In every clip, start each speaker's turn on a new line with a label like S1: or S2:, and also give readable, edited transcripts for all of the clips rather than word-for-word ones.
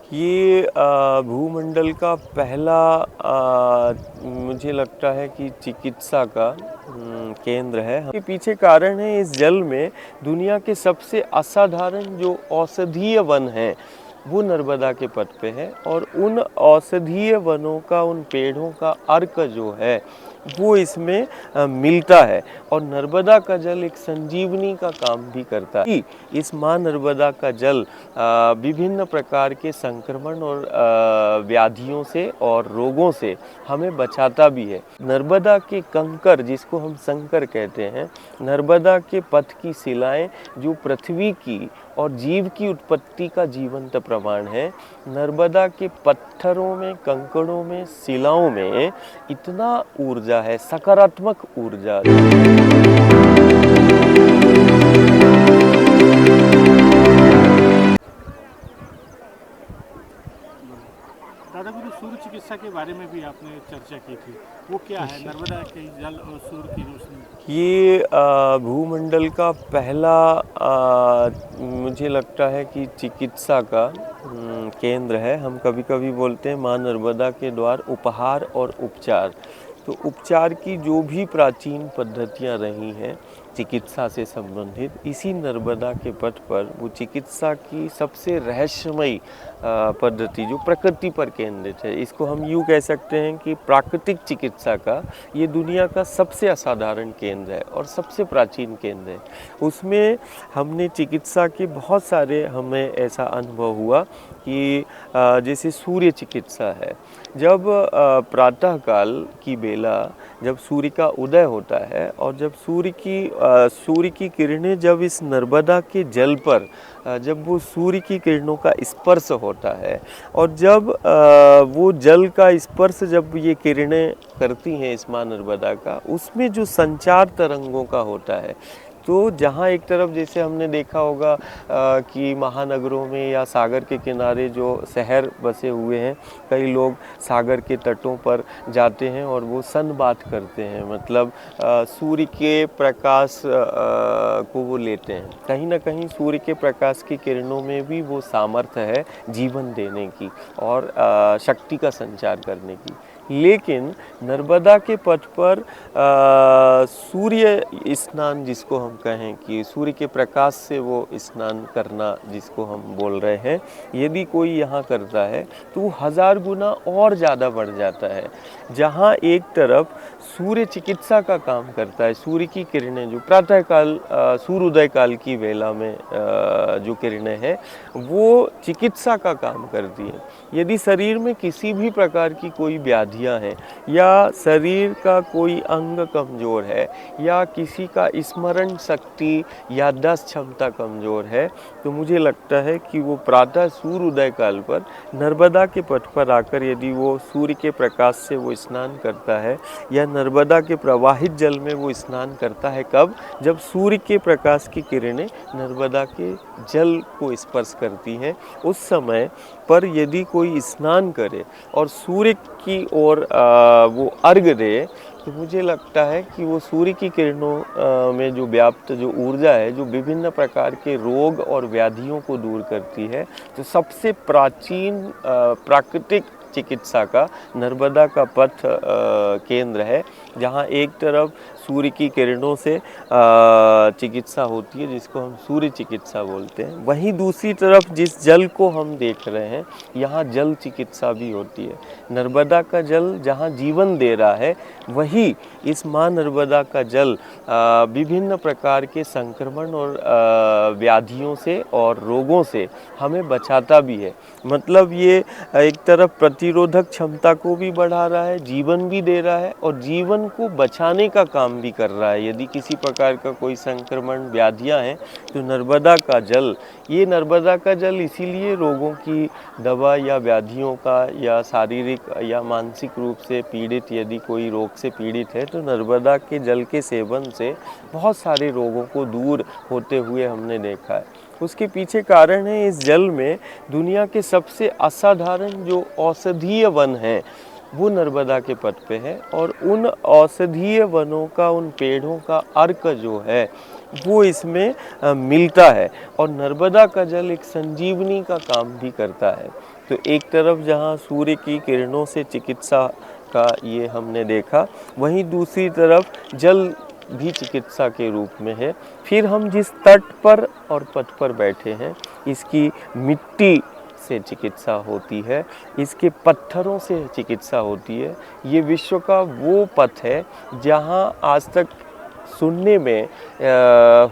S1: ये भूमंडल का पहला मुझे लगता है कि चिकित्सा का केंद्र है। इसके पीछे कारण है इस जल में दुनिया के सबसे असाधारण जो औषधीय वन हैं वो नर्मदा के पथ पे है और उन औषधीय वनों का उन पेड़ों का अर्क जो है वो इसमें मिलता है और नर्मदा का जल एक संजीवनी का काम भी करता है। इस माँ नर्मदा का जल विभिन्न प्रकार के संक्रमण और व्याधियों से और रोगों से हमें बचाता भी है। नर्मदा के कंकर जिसको हम संकर कहते हैं, नर्मदा के पथ की शिलाएं जो पृथ्वी की और जीव की उत्पत्ति का जीवंत प्रमाण है। नर्मदा के पत्थरों में, कंकड़ों में, शिलाओं में इतना ऊर्जा है, सकारात्मक ऊर्जा।
S2: दादा गुरु सूर्य चिकित्सा के बारे में भी आपने चर्चा की थी, वो क्या है? नर्मदा के जल और सूर्य की रोशनी।
S1: ये भूमंडल का पहला मुझे लगता है कि चिकित्सा का केंद्र है। हम कभी कभी बोलते हैं माँ नर्मदा के द्वार उपहार और उपचार। तो उपचार की जो भी प्राचीन पद्धतियाँ रही हैं चिकित्सा से संबंधित, इसी नर्मदा के पथ पर वो चिकित्सा की सबसे रहस्यमयी पद्धति जो प्रकृति पर केंद्रित है, इसको हम यूँ कह सकते हैं कि प्राकृतिक चिकित्सा का ये दुनिया का सबसे असाधारण केंद्र है और सबसे प्राचीन केंद्र है। उसमें हमने चिकित्सा के बहुत सारे हमें ऐसा अनुभव हुआ कि जैसे सूर्य चिकित्सा है। जब प्रातःकाल की बेला जब सूर्य का उदय होता है और जब सूर्य की किरणें जब इस नर्मदा के जल पर जब वो सूर्य की किरणों का स्पर्श होता है और जब वो जल का स्पर्श जब ये किरणें करती हैं इस माँ नर्मदा का, उसमें जो संचार तरंगों का होता है, तो जहाँ एक तरफ जैसे हमने देखा होगा कि महानगरों में या सागर के किनारे जो शहर बसे हुए हैं, कई लोग सागर के तटों पर जाते हैं और वो सन बात करते हैं, मतलब सूर्य के प्रकाश को वो लेते हैं। कहीं ना कहीं सूर्य के प्रकाश की किरणों में भी वो सामर्थ्य है जीवन देने की और शक्ति का संचार करने की। लेकिन नर्मदा के पथ पर सूर्य स्नान जिसको हम कहें कि सूर्य के प्रकाश से वो स्नान करना जिसको हम बोल रहे हैं, यदि कोई यहाँ करता है तो वो 1000 गुना और ज़्यादा बढ़ जाता है। जहाँ एक तरफ सूर्य चिकित्सा का काम करता है, सूर्य की किरणें जो प्रातःकाल सूर्योदय काल की वेला में जो किरणें हैं वो चिकित्सा का काम करती हैं। यदि शरीर में किसी भी प्रकार की कोई व्याधियां हैं या शरीर का कोई अंग कमज़ोर है या किसी का स्मरण शक्ति याददाश्त क्षमता कमज़ोर है, तो मुझे लगता है कि वो प्रातः सूर्योदय काल पर नर्मदा के पथ पर आकर यदि वो सूर्य के प्रकाश से वो स्नान करता है या नर्मदा के प्रवाहित जल में वो स्नान करता है, कब? जब सूर्य के प्रकाश की किरणें नर्मदा के जल को स्पर्श करती हैं, उस समय पर यदि कोई स्नान करे और सूर्य की ओर वो अर्घ दे, तो मुझे लगता है कि वो सूर्य की किरणों में जो व्याप्त जो ऊर्जा है जो विभिन्न प्रकार के रोग और व्याधियों को दूर करती है, तो सबसे प्राचीन प्राकृतिक चिकित्सा का नर्मदा का पथ केंद्र है, जहाँ एक तरफ सूर्य की किरणों से चिकित्सा होती है जिसको हम सूर्य चिकित्सा बोलते हैं, वहीं दूसरी तरफ जिस जल को हम देख रहे हैं यहाँ जल चिकित्सा भी होती है। नर्मदा का जल जहाँ जीवन दे रहा है, वही इस माँ नर्मदा का जल विभिन्न प्रकार के संक्रमण और व्याधियों से और रोगों से हमें बचाता भी है। मतलब ये एक तरफ प्रतिरोधक क्षमता को भी बढ़ा रहा है, जीवन भी दे रहा है और जीवन को बचाने का काम भी कर रहा है। यदि किसी प्रकार का कोई संक्रमण व्याधियां हैं तो नर्मदा का जल, ये नर्मदा का जल इसीलिए रोगों की दवा या व्याधियों का या शारीरिक या मानसिक रूप से पीड़ित यदि कोई रोग से पीड़ित है तो नर्मदा के जल के सेवन से बहुत सारे रोगों को दूर होते हुए हमने देखा है। उसके पीछे कारण है इस जल में दुनिया के सबसे असाधारण जो औषधीय वन हैं वो नर्मदा के पथ पे है और उन औषधीय वनों का, उन पेड़ों का अर्क जो है वो इसमें मिलता है। और नर्मदा का जल एक संजीवनी का काम भी करता है। तो एक तरफ जहाँ सूर्य की किरणों से चिकित्सा का ये हमने देखा, वहीं दूसरी तरफ जल भी चिकित्सा के रूप में है। फिर हम जिस तट पर और पथ पर बैठे हैं, इसकी मिट्टी से चिकित्सा होती है, इसके पत्थरों से चिकित्सा होती है। ये विश्व का वो पथ है जहाँ आज तक सुनने में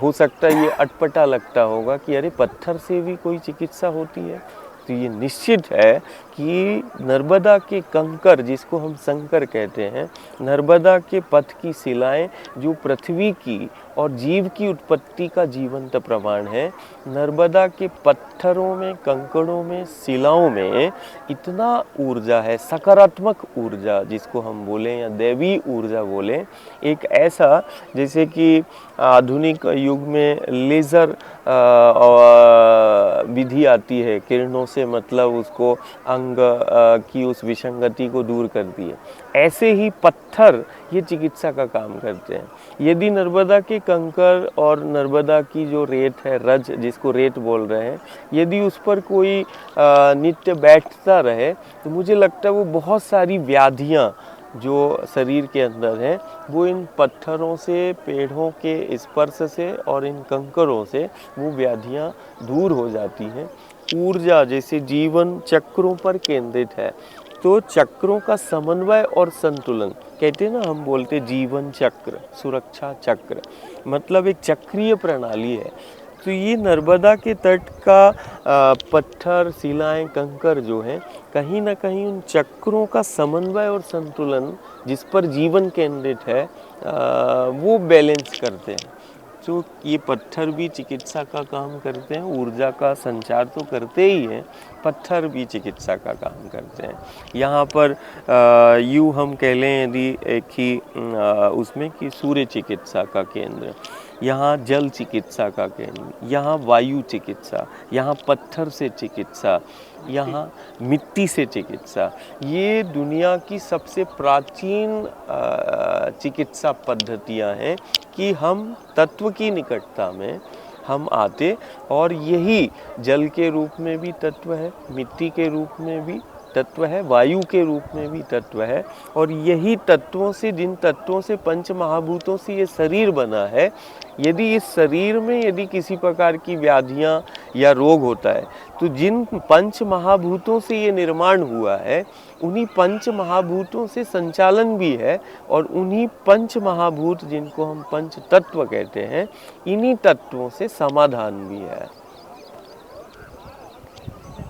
S1: हो सकता है ये अटपटा लगता होगा कि अरे पत्थर से भी कोई चिकित्सा होती है। तो ये निश्चित है कि नर्मदा के कंकर, जिसको हम संकर कहते हैं, नर्मदा के पथ की शिलाएं जो पृथ्वी की और जीव की उत्पत्ति का जीवंत प्रमाण है। नर्मदा के पत्थरों में, कंकड़ों में, शिलाओं में इतना ऊर्जा है, सकारात्मक ऊर्जा जिसको हम बोलें या दैवी ऊर्जा बोलें। एक ऐसा जैसे कि आधुनिक युग में लेज़र विधि आती है, किरणों से मतलब उसको अंग की उस विसंगति को दूर करती है। ऐसे ही पत्थर ये चिकित्सा का काम करते हैं। यदि नर्मदा के कंकर और नर्मदा की जो रेत है, रज जिसको रेत बोल रहे हैं, यदि उस पर कोई नित्य बैठता रहे तो मुझे लगता है वो बहुत सारी व्याधियाँ जो शरीर के अंदर हैं वो इन पत्थरों से, पेड़ों के स्पर्श से और इन कंकरों से वो व्याधियाँ दूर हो जाती हैं। ऊर्जा जैसे जीवन चक्रों पर केंद्रित है, तो चक्रों का समन्वय और संतुलन, कहते हैं ना, हम बोलते जीवन चक्र, सुरक्षा चक्र, मतलब एक चक्रीय प्रणाली है। तो ये नर्मदा के तट का पत्थर, शिलाएं, कंकर जो हैं, कहीं ना कहीं उन चक्रों का समन्वय और संतुलन जिस पर जीवन केंद्रित है वो बैलेंस करते हैं। तो ये पत्थर भी चिकित्सा का काम करते हैं, ऊर्जा का संचार तो करते ही हैं, पत्थर भी चिकित्सा का काम करते हैं। यहाँ पर यूँ हम कह लें यदि एक ही उसमें कि सूर्य चिकित्सा का केंद्र, यहाँ जल चिकित्सा का केंद्र, यहाँ वायु चिकित्सा, यहाँ पत्थर से चिकित्सा, यहाँ मिट्टी से चिकित्सा। ये दुनिया की सबसे प्राचीन चिकित्सा पद्धतियाँ हैं कि हम तत्व की निकटता में हम आते, और यही जल के रूप में भी तत्व है, मिट्टी के रूप में भी तत्व है, वायु के रूप में भी तत्व है, और यही तत्वों से, जिन तत्वों से, पंच महाभूतों से ये शरीर बना है, यदि इस शरीर में यदि किसी प्रकार की व्याधियां या रोग होता है तो जिन पंच महाभूतों से ये निर्माण हुआ है उन्हीं पंच महाभूतों से संचालन भी है, और उन्हीं पंच महाभूत जिनको हम पंच तत्व कहते हैं, इन्हीं तत्वों से समाधान भी है।